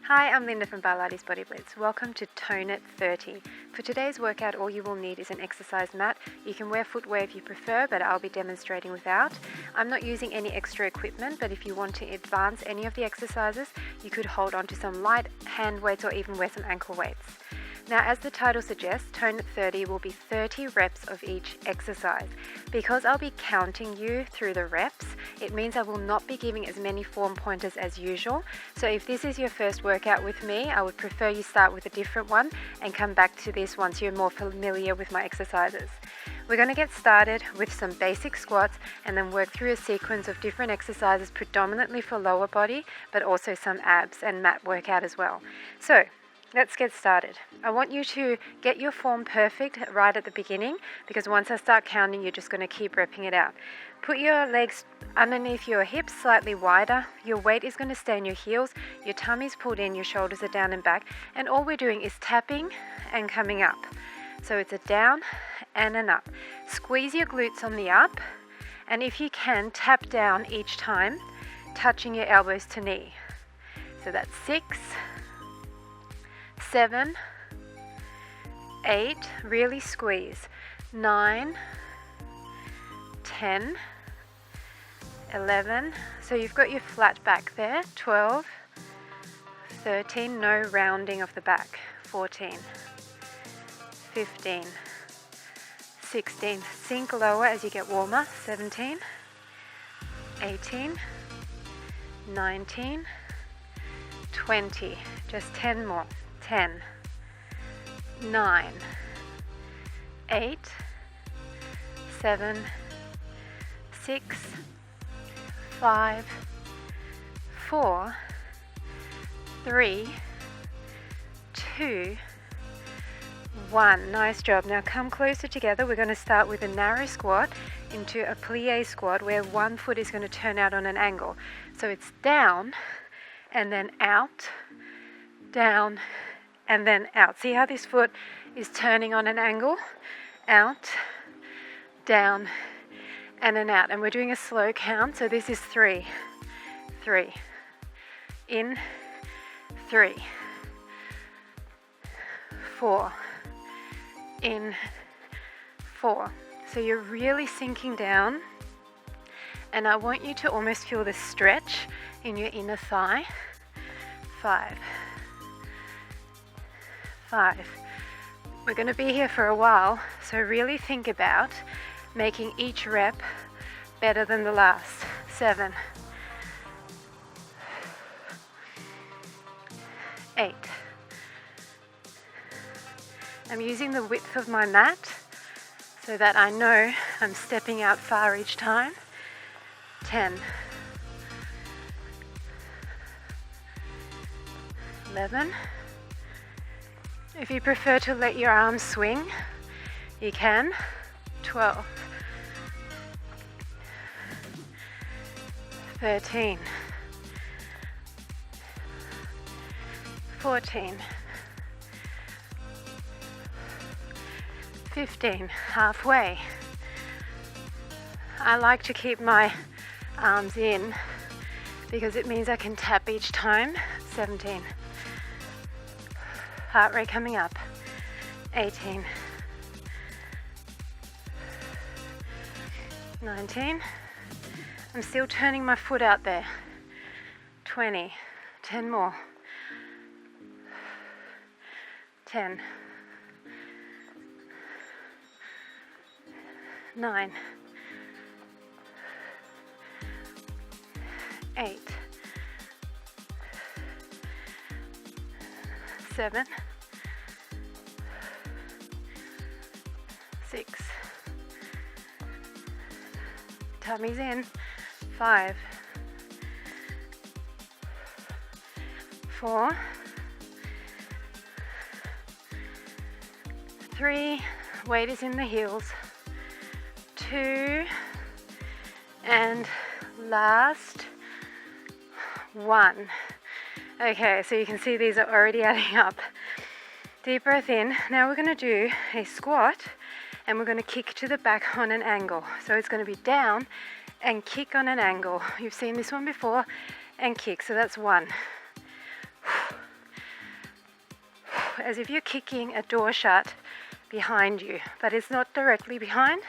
Hi, I'm Linda from Barlates Body Blitz. Welcome to Tone It 30. For today's workout, all you will need is an exercise mat. You can wear footwear if you prefer, but I'll be demonstrating without. I'm not using any extra equipment, but if you want to advance any of the exercises, you could hold on to some light hand weights or even wear some ankle weights. Now, as the title suggests, Tone It 30 will be 30 reps of each exercise. Because I'll be counting you through the reps, it means I will not be giving as many form pointers as usual. So if this is your first workout with me, I would prefer you start with a different one and come back to this once you're more familiar with my exercises. We're going to get started with some basic squats and then work through a sequence of different exercises predominantly for lower body, but also some abs and mat workout as well. So let's get started. I want you to get your form perfect right at the beginning, because once I start counting, you're just going to keep repping it out. Put your legs underneath your hips, slightly wider. Your weight is going to stay in your heels. Your tummy's pulled in, your shoulders are down and back. And all we're doing is tapping and coming up. So it's a down and an up. Squeeze your glutes on the up. And if you can, tap down each time, touching your elbows to knee. So that's 6, 7, 8, really squeeze, 9, 10, 11, so you've got your flat back there, 12, 13, no rounding of the back, 14, 15, 16, sink lower as you get warmer, 17, 18, 19, 20, just 10 more. 10, 9, 8, 7, 6, 5, 4, 3, 2, 1. Nice job. Now come closer together. We're going to start with a narrow squat into a plie squat where one foot is going to turn out on an angle. So it's down and then out, down, and then out. See how this foot is turning on an angle? Out, down, and then out. And we're doing a slow count. So this is 3, 3, in, 3, 4, in, 4. So you're really sinking down. And I want you to almost feel the stretch in your inner thigh. 5, 5. We're going to be here for a while, so really think about making each rep better than the last. 7, 8. I'm using the width of my mat so that I know I'm stepping out far each time. 10, 11. If you prefer to let your arms swing, you can. 12, 13, 14, 15, halfway. I like to keep my arms in because it means I can tap each time. 17. Heart rate coming up. 18, 19. I'm still turning my foot out there. 20, 10 more. 10, 9, 8, 7, 6, tummy's in, 5, 4, 3, weight is in the heels, 2, and last 1. Okay, so you can see these are already adding up. Deep breath in. Now we're going to do a squat and we're going to kick to the back on an angle. So it's going to be down and kick on an angle. You've seen this one before, and kick. So that's 1, as if you're kicking a door shut behind you, but it's not directly behind,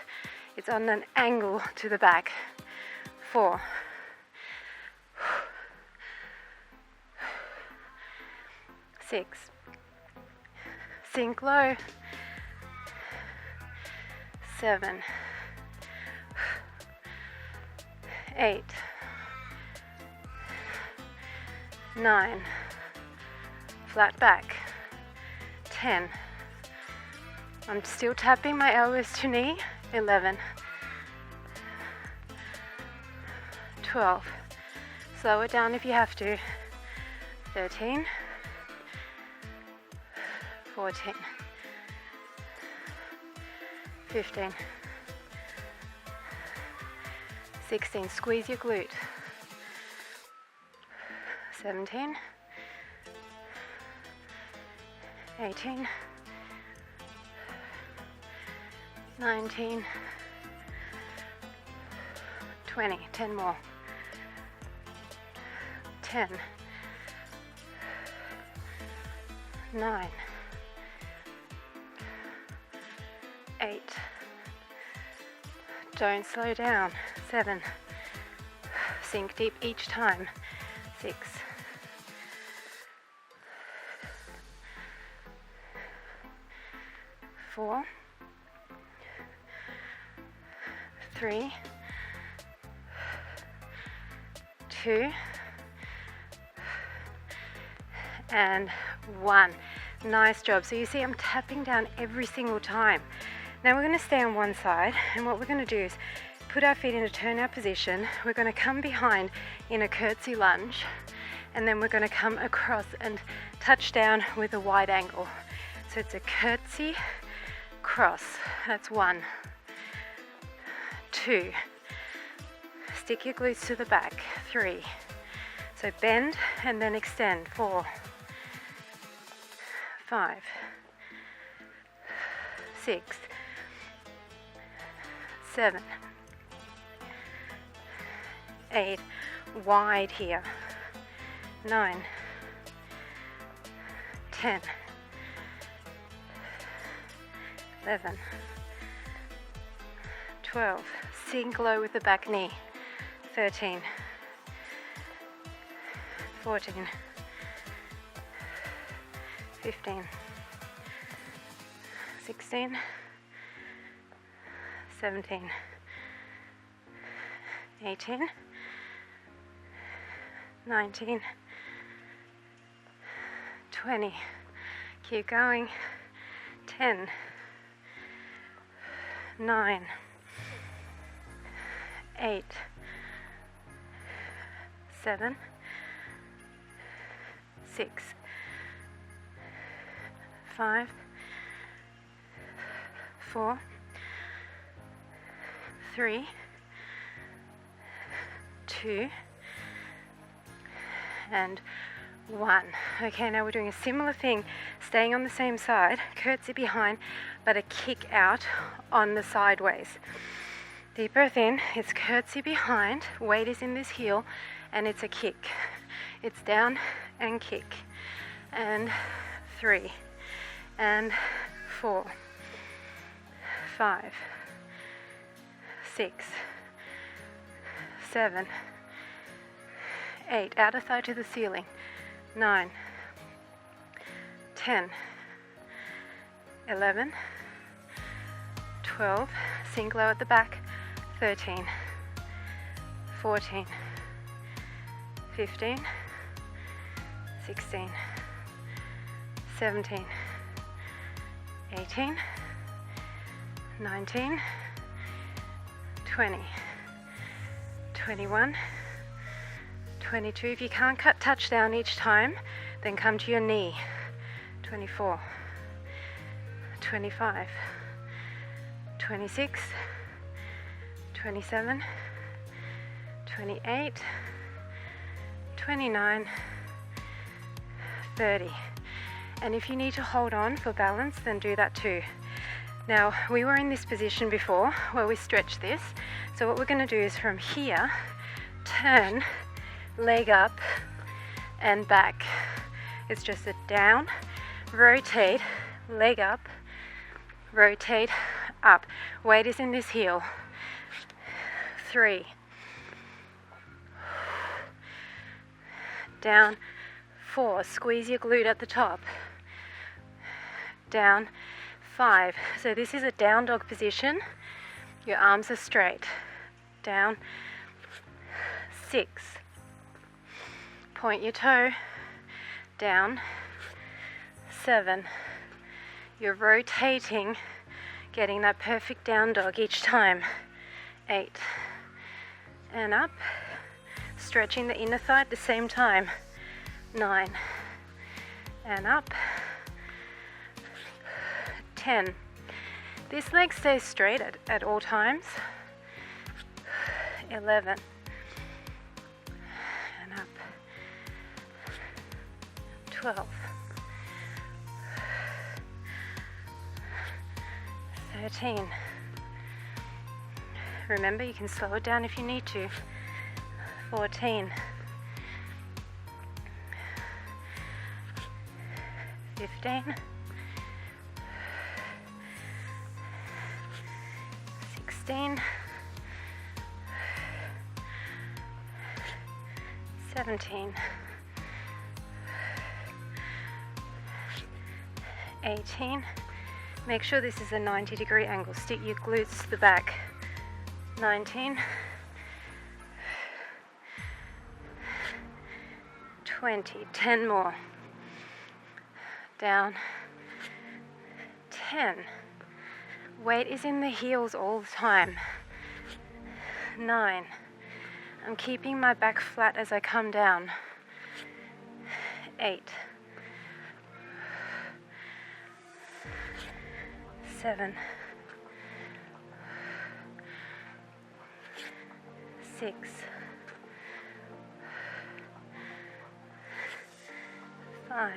it's on an angle to the back. 4, 6, sink low, 7, 8, 9, flat back, 10, I'm still tapping my elbows to knee, 11, 12, slow it down if you have to, 13, 14, 15, 16, squeeze your glute, 17, 18, 19, 20, 10 more, 10, 9, 8, don't slow down, 7, sink deep each time, 6, 4, 3, 2, and 1. Nice job. So you see I'm tapping down every single time. Now we're going to stay on one side, and what we're going to do is put our feet in a turnout position. We're going to come behind in a curtsy lunge, and then we're going to come across and touch down with a wide angle. So it's a curtsy cross. That's 1, 2, stick your glutes to the back, 3, so bend and then extend, 4, 5, 6, 7, 8, wide here, 9, 10, 11, 12, sink low with the back knee, 13, 14, 15, 16, 17, 18, 19, 20, keep going, 10, 9, 8, 7, 6, 5, 4, 3, 2, and 1. Okay, now we're doing a similar thing, staying on the same side, curtsy behind, but a kick out on the sideways. Deep breath in, it's curtsy behind, weight is in this heel, and it's a kick. It's down and kick. And 3, and 4, 5, 6, 7, 8, outer thigh to the ceiling, 9, 10, 11, 12, sink low at the back, 13, 14, 15, 16, 17, 18, 19, 20, 21, 22. If you can't touch down each time, then come to your knee. 24, 25, 26, 27, 28, 29, 30. And if you need to hold on for balance, then do that too. Now, we were in this position before where we stretched this. So what we're going to do is from here, turn, leg up and back. It's just a down, rotate, leg up, rotate, up. Weight is in this heel. 3, down, 4, squeeze your glute at the top, down, 5. So this is a down dog position. Your arms are straight, down, 6. Point your toe, down, 7. You're rotating, getting that perfect down dog each time. 8. And up, stretching the inner thigh at the same time. 9. And up. 10. This leg stays straight at all times. 11. And up. 12. 13. Remember, you can slow it down if you need to. 14. 15. 16. 17. 18. Make sure this is a 90-degree angle. Stick your glutes to the back. 19. 20. 10 more. Down. 10. Weight is in the heels all the time. 9. I'm keeping my back flat as I come down. 8. 7. 6. 5.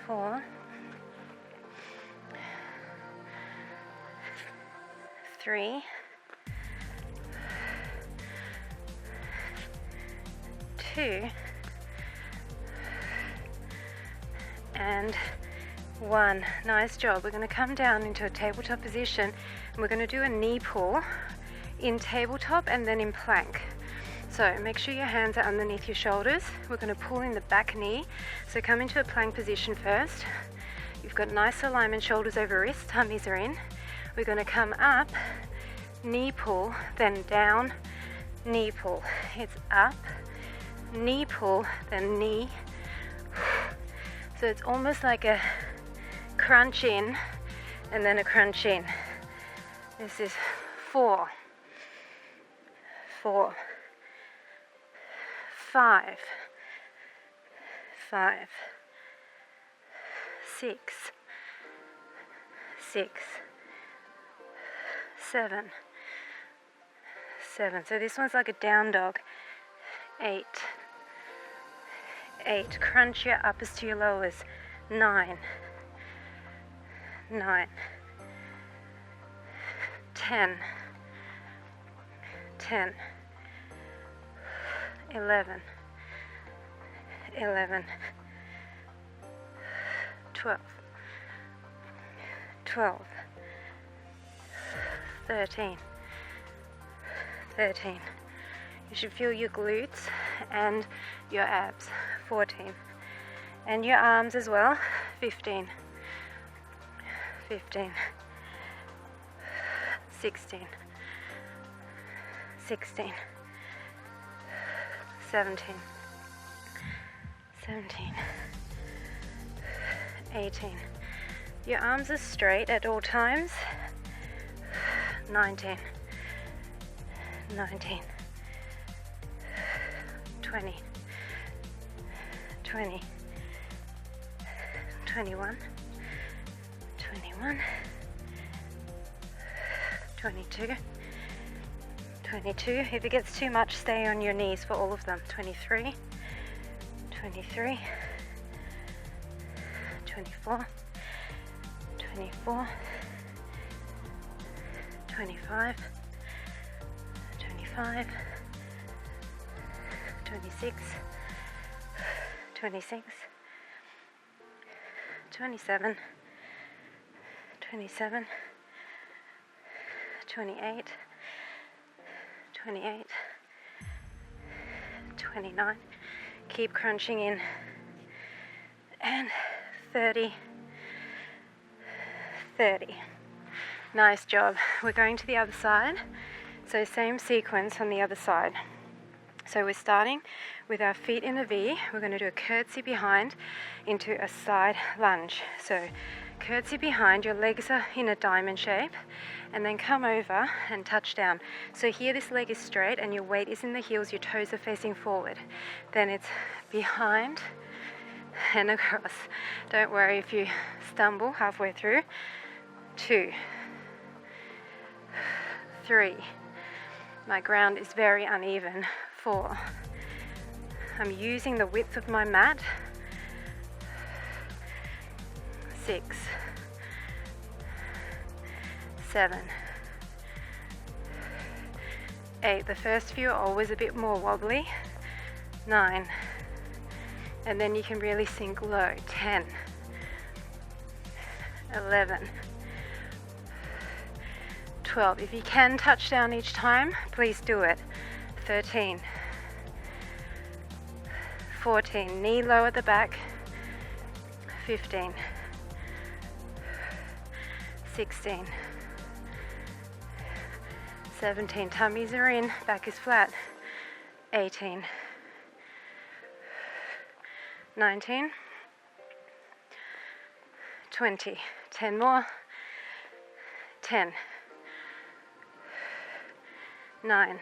4. 3. 2. And 1. Nice job. We're going to come down into a tabletop position and we're going to do a knee pull in tabletop and then in plank. So make sure your hands are underneath your shoulders. We're going to pull in the back knee. So come into a plank position first. You've got nice alignment, shoulders over wrists, tummies are in. We're going to come up, knee pull, then down, knee pull. It's up, knee pull, then knee. So it's almost like a crunch in and then a crunch in. This is 4, 4, 5, 5, 6, 6, 7, 7. So this one's like a down dog. 8, 8. Crunch your uppers to your lowers. 9, 9, 10, 10, 11, 11, 12, 12, 13, 13. You should feel your glutes and your abs. 14. And your arms as well. 15, 15, 16, 16, 17, 17, 18. Your arms are straight at all times. 19, 19, 20, 20, 21, 21, 22, 22. If it gets too much, stay on your knees for all of them. 23, 23, 24, 24, 25, 25, 26, 26, 27, 27, 28, 28, 29. Keep crunching in. And 30, 30. Nice job. We're going to the other side. So same sequence on the other side. So we're starting with our feet in a V. We're going to do a curtsy behind into a side lunge. So curtsy behind, your legs are in a diamond shape, and then come over and touch down. So here this leg is straight and your weight is in the heels, your toes are facing forward. Then it's behind and across. Don't worry if you stumble halfway through. 2, 3. My ground is very uneven. 4. I'm using the width of my mat. 6, 7, 8. The first few are always a bit more wobbly. 9. And then you can really sink low. 10, 11, 12. If you can touch down each time, please do it. 13, 14, knee low at the back. 15, 16, 17, tummies are in, back is flat. 18, 19, 20, 10 more. 10, 9,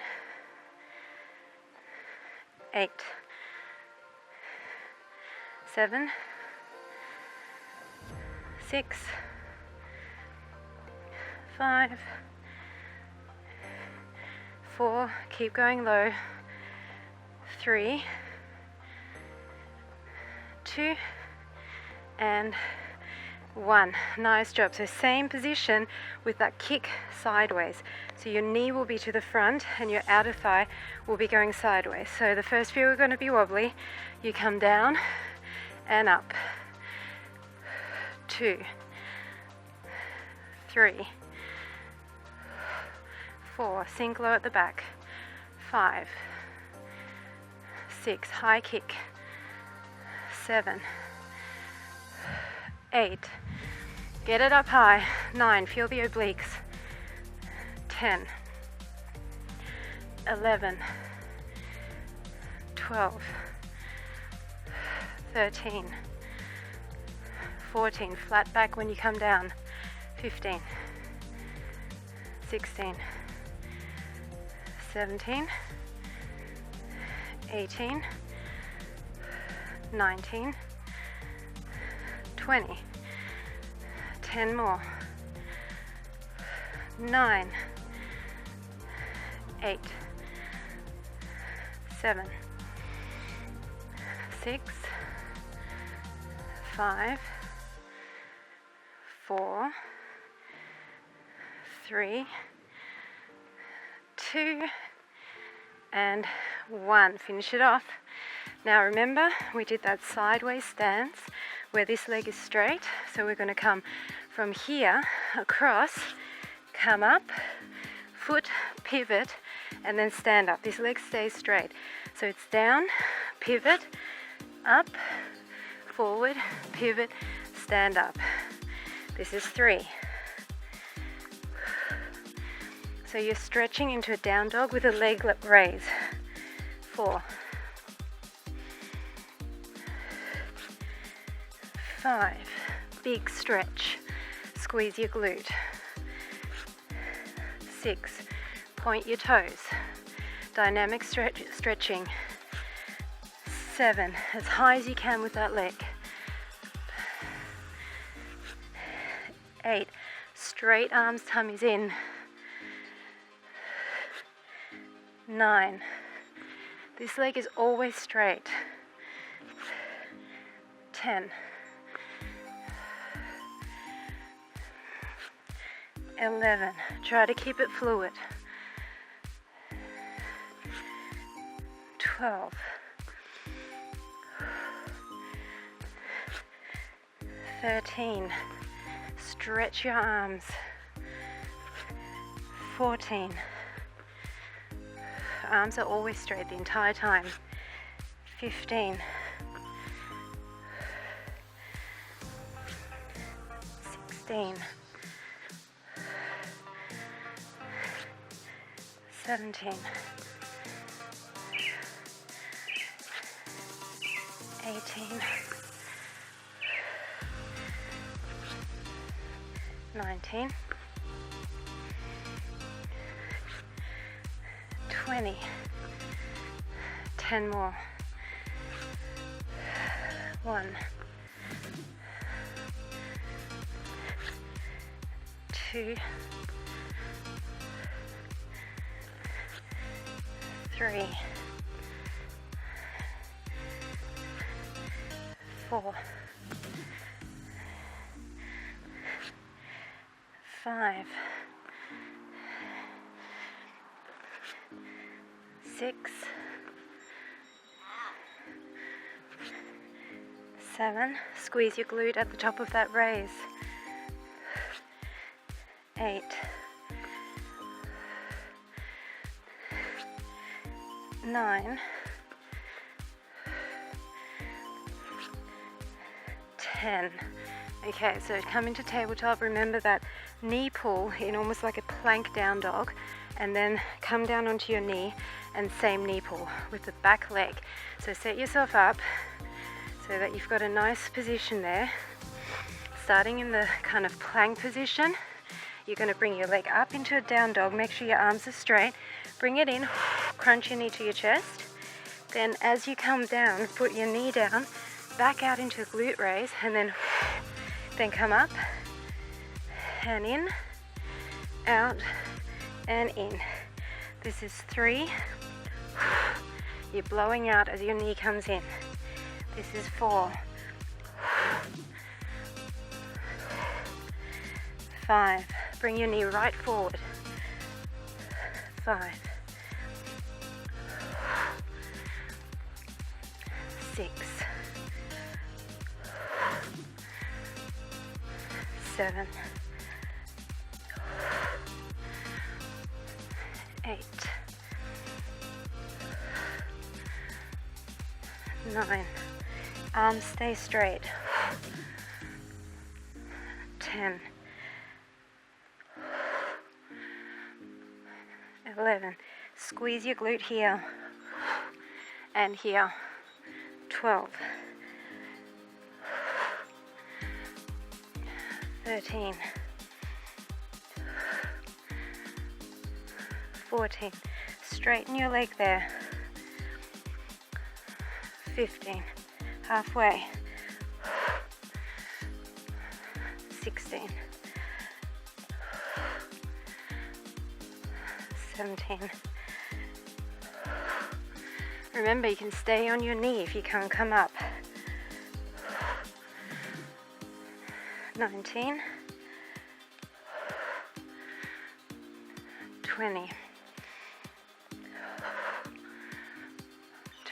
8, 7, 6, 5, 4, keep going low. 3, 2, and 1. Nice job. So same position with that kick sideways. So your knee will be to the front and your outer thigh will be going sideways. So the first few are going to be wobbly. You come down and up. 2, 3, 4, sink low at the back. 5, 6, high kick. 7, 8, get it up high. 9, feel the obliques. 10, 11, 12, 13, 14, flat back when you come down. 15, 16, 17, 18, 19, 20, 10 more. 9, 8, 7, 6, 5, 4, 3, 2, and 1. Finish it off. Now remember, we did that sideways stance where this leg is straight. So we're going to come from here across, come up, foot, pivot, and then stand up. This leg stays straight. So it's down, pivot, up, forward, pivot, stand up. This is 3. So you're stretching into a down dog with a leg raise. 4, 5, big stretch, squeeze your glute. 6, point your toes, dynamic stretching. 7, as high as you can with that leg. 8, straight arms, tummies in. 9, this leg is always straight. 10, 11, try to keep it fluid. 12, 13. Stretch your arms. 14. Arms are always straight the entire time. 15. 16. 17. 18. 19. 20. 10 more. 1. 2. 3. 4. 5. 6. 7. Squeeze your glute at the top of that raise. 8. 9. 10. Okay, so come into tabletop. Remember that knee pull in almost like a plank down dog, and then come down onto your knee and same knee pull with the back leg. So set yourself up so that you've got a nice position there. Starting in the kind of plank position, you're going to bring your leg up into a down dog. Make sure your arms are straight. Bring it in, crunch your knee to your chest. Then as you come down, put your knee down, back out into a glute raise, and then come up and in, out and in. This is 3. You're blowing out as your knee comes in. This is 4. 5. Bring your knee right forward. 5. 6. 7. 8. 9. Arms stay straight. 10. 11. Squeeze your glute here and here. 12. 13. 14. Straighten your leg there. 15. Halfway. 16. 17. Remember, you can stay on your knee if you can't come up. 19. 20.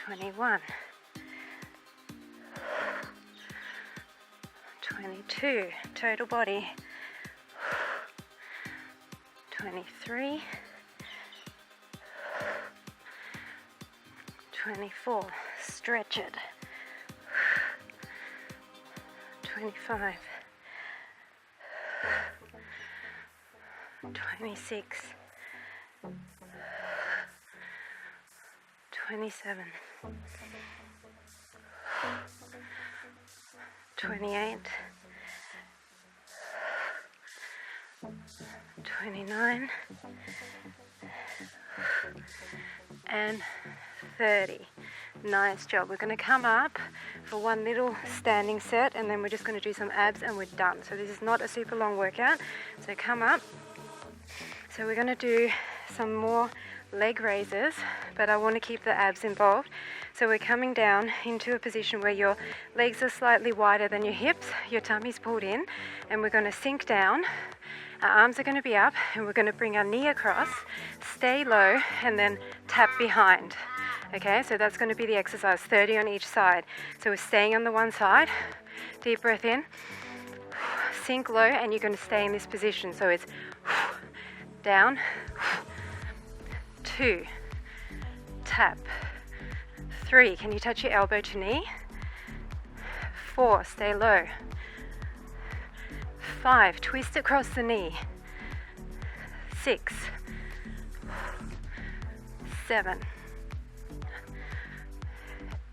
21. 22. Total body. 23. 24. Stretch it. 25. 26. 27. 28. 29. And 30. Nice job. We're going to come up for one little standing set, and then we're just going to do some abs and we're done. So this is not a super long workout. So come up. So we're going to do some more leg raises, but I want to keep the abs involved. So we're coming down into a position where your legs are slightly wider than your hips, your tummy's pulled in, and we're going to sink down. Our arms are going to be up, and we're going to bring our knee across, stay low, and then tap behind. Okay, so that's going to be the exercise, 30 on each side. So we're staying on the one side. Deep breath in. sink low and you're going to stay in this position. So it's down, 2, tap, 3, can you touch your elbow to knee? 4, stay low. 5, twist across the knee. 6, 7,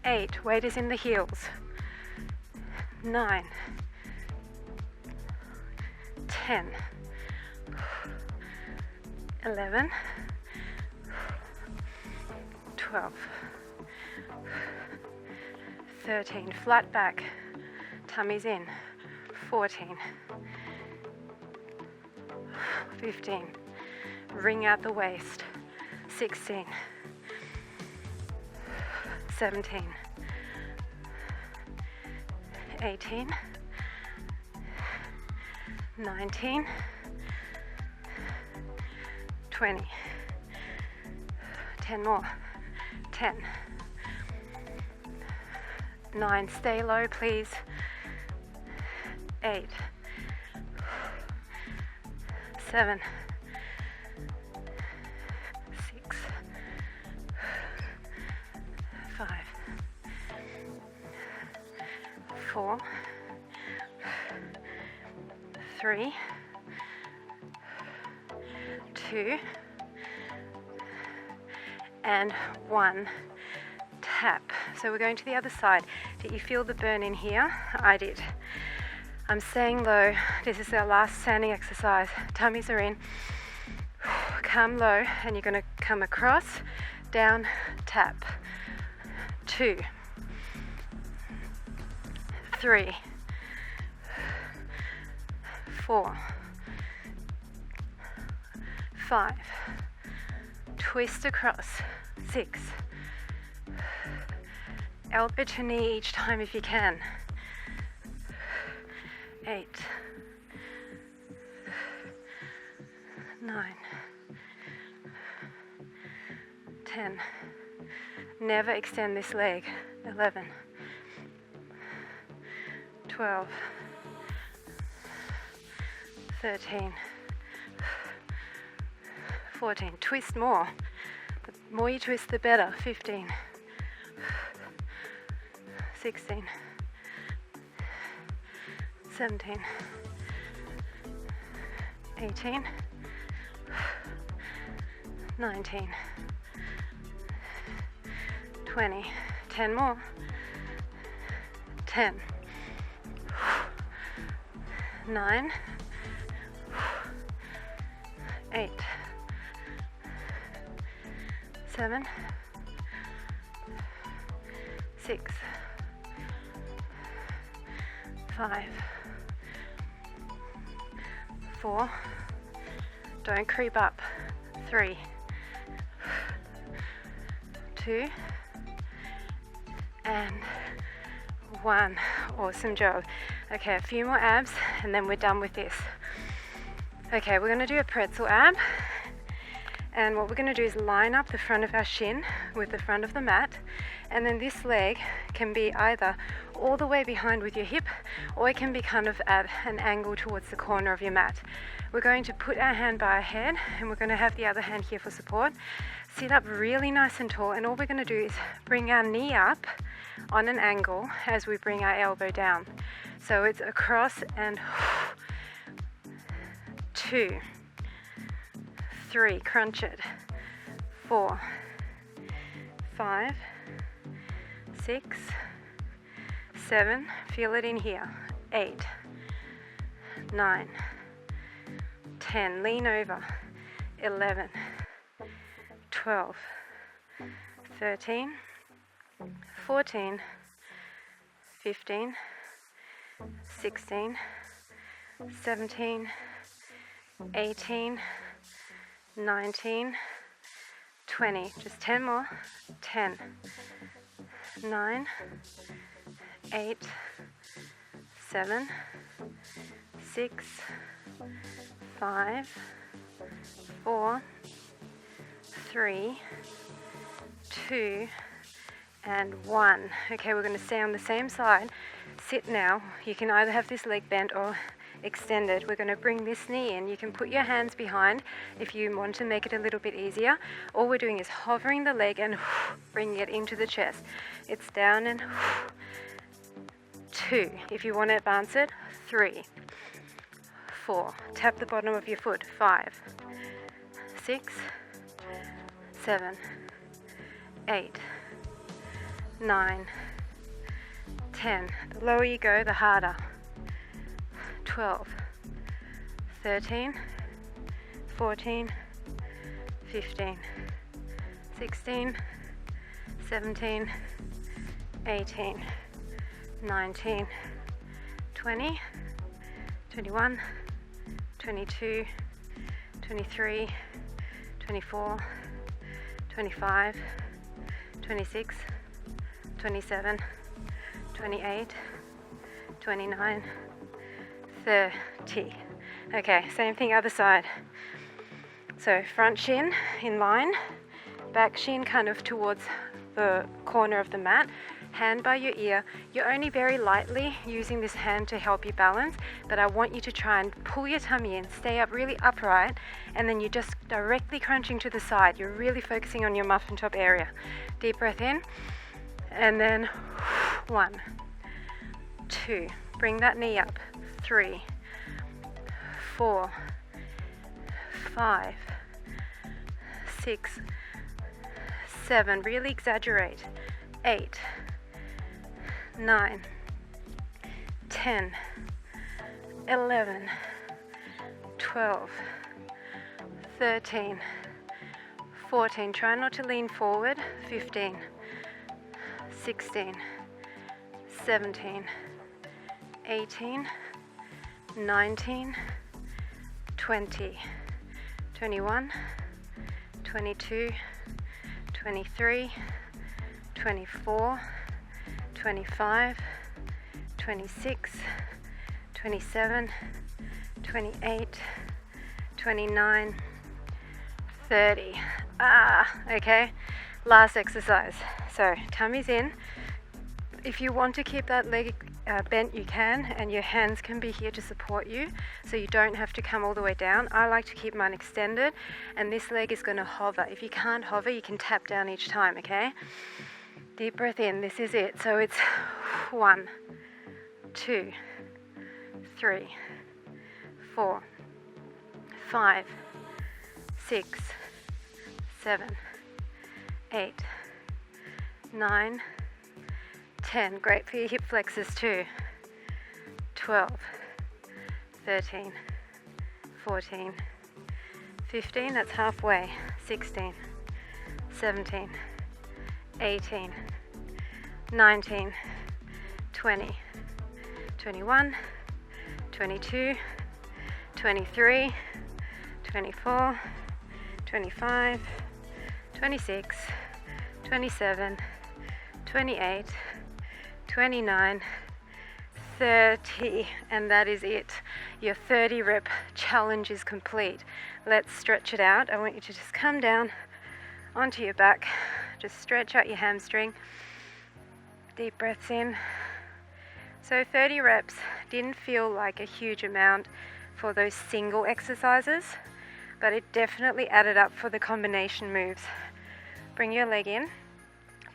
8, weight is in the heels. 9, 10, 11, 12, 13, flat back, tummy's in. 14, 15, wring out the waist. 16, 17, 18, 19, 20, 10 more, 10, 9, stay low please, 8, 7, 6, 5, 4, 3, 2, and 1. Tap. So we're going to the other side. Did you feel the burn in here? I did. I'm staying low. This is our last standing exercise. Tummies are in. Come low, and you're going to come across, down, tap. 2, 3, 4, 5, twist across. 6, elbow to knee each time if you can. 8, 9, 10. Never extend this leg. 11, 12, 13, 14. Twist more. The more you twist, the better. 15, 16, 17, 18, 19, 20, 10 more, 10, 9, 8, 7, 6, 5, 4, don't creep up, 3, 2, and 1. Awesome job. Okay, a few more abs and then we're done with this. Okay, we're going to do a pretzel ab, and what we're going to do is line up the front of our shin with the front of the mat, and then this leg can be either all the way behind with your hip, or it can be kind of at an angle towards the corner of your mat. We're going to put our hand by our head, and we're going to have the other hand here for support. Sit up really nice and tall, and all we're going to do is bring our knee up on an angle as we bring our elbow down. So it's across and 2, 3, crunch it, 4, 5, 6, 7, feel it in here, 8, 9, 10, lean over, 11, 12, 13, 14, 15, 16, 17, 18, 19, 20, just 10 more, 10, 9, 8, 7, 6, 5, 4, 3, 2, and 1. Okay, we're going to stay on the same side. Sit now. You can either have this leg bent, or extended. We're going to bring this knee in. You can put your hands behind if you want to make it a little bit easier. All we're doing is hovering the leg and bringing it into the chest. It's down and 2. If you want to advance it, 3, 4. Tap the bottom of your foot. 5, 6, 7, 8, 9, 10. The lower you go, the harder. 12, 13, 14, 15, 16, 17, 18, 19, 20, 21, 22, 23, 24, 25, 26, 27, 28, 29, 30. Okay, same thing other side. So front shin in line, back shin kind of towards the corner of the mat, hand by your ear. You're only very lightly using this hand to help you balance, but I want you to try and pull your tummy in, stay up really upright, and then you're just directly crunching to the side. You're really focusing on your muffin top area. Deep breath in, and then 1, 2, bring that knee up, 3, 4, 5, 6, 7, really exaggerate, 8, 9, 10, 11, 12, 13, 14, try not to lean forward, 15, 16, 17, 18, 19, 20, 21, 22, 23, 24, 25, 26, 27, 28, 29, 30. Okay, last exercise. So tummy's in. If you want to keep that leg bent, you can, and your hands can be here to support you, so you don't have to come all the way down. I like to keep mine extended, and this leg is going to hover. If you can't hover, you can tap down each time, okay? Deep breath in, this is it. So it's 1, 2, 3, 4, 5, 6, 7, 8, 9, 10. Great for your hip flexors too. 12, 13, 14, 15, that's halfway. 16, 17, 18, 19, 20, 21, 22, 23, 24, 25, 26, 27, 28, 29, 30, and that is it. Your 30 rep challenge is complete. Let's stretch it out. I want you to just come down onto your back, just stretch out your hamstring. Deep breaths in. So 30 reps didn't feel like a huge amount for those single exercises, but it definitely added up for the combination moves. Bring your leg in,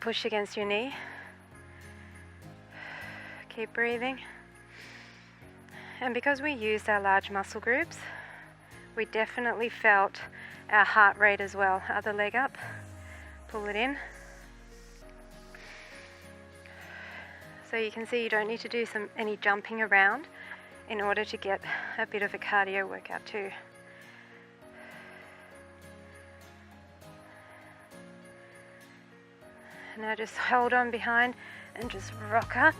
push against your knee. Keep breathing. And because we used our large muscle groups, we definitely felt our heart rate as well. Other leg up, pull it in. So you can see you don't need to do any jumping around in order to get a bit of a cardio workout too. Now just hold on behind and just rock up.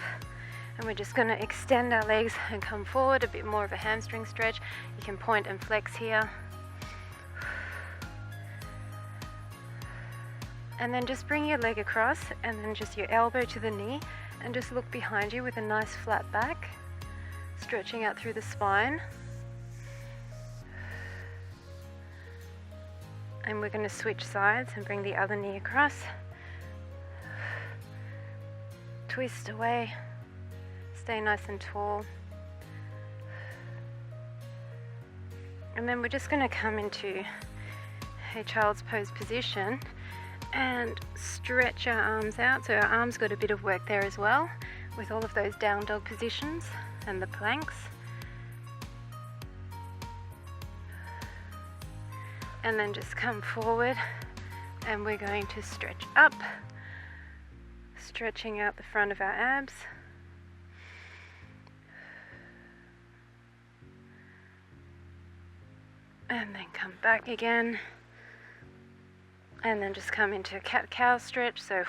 And we're just going to extend our legs and come forward, a bit more of a hamstring stretch. You can point and flex here. And then just bring your leg across and then just your elbow to the knee and just look behind you with a nice flat back, stretching out through the spine. And we're going to switch sides and bring the other knee across. Twist away. Stay nice and tall. And then we're just going to come into a child's pose position and stretch our arms out. So our arms got a bit of work there as well with all of those down dog positions and the planks. And then just come forward and we're going to stretch up, stretching out the front of our abs. And then come back again. And then just come into a cat-cow stretch, so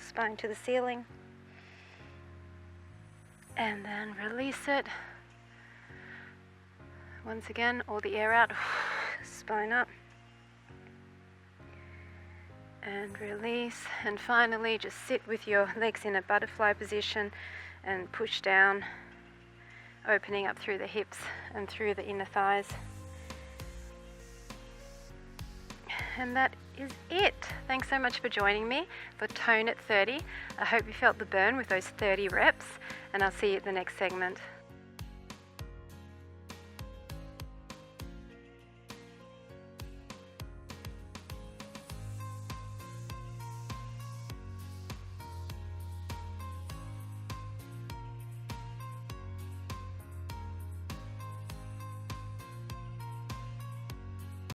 spine to the ceiling. And then release it. Once again, all the air out, spine up. And release. And finally, just sit with your legs in a butterfly position and push down, opening up through the hips and through the inner thighs. And that is it. Thanks so much for joining me for Tone at 30. I hope you felt the burn with those 30 reps, and I'll see you at the next segment.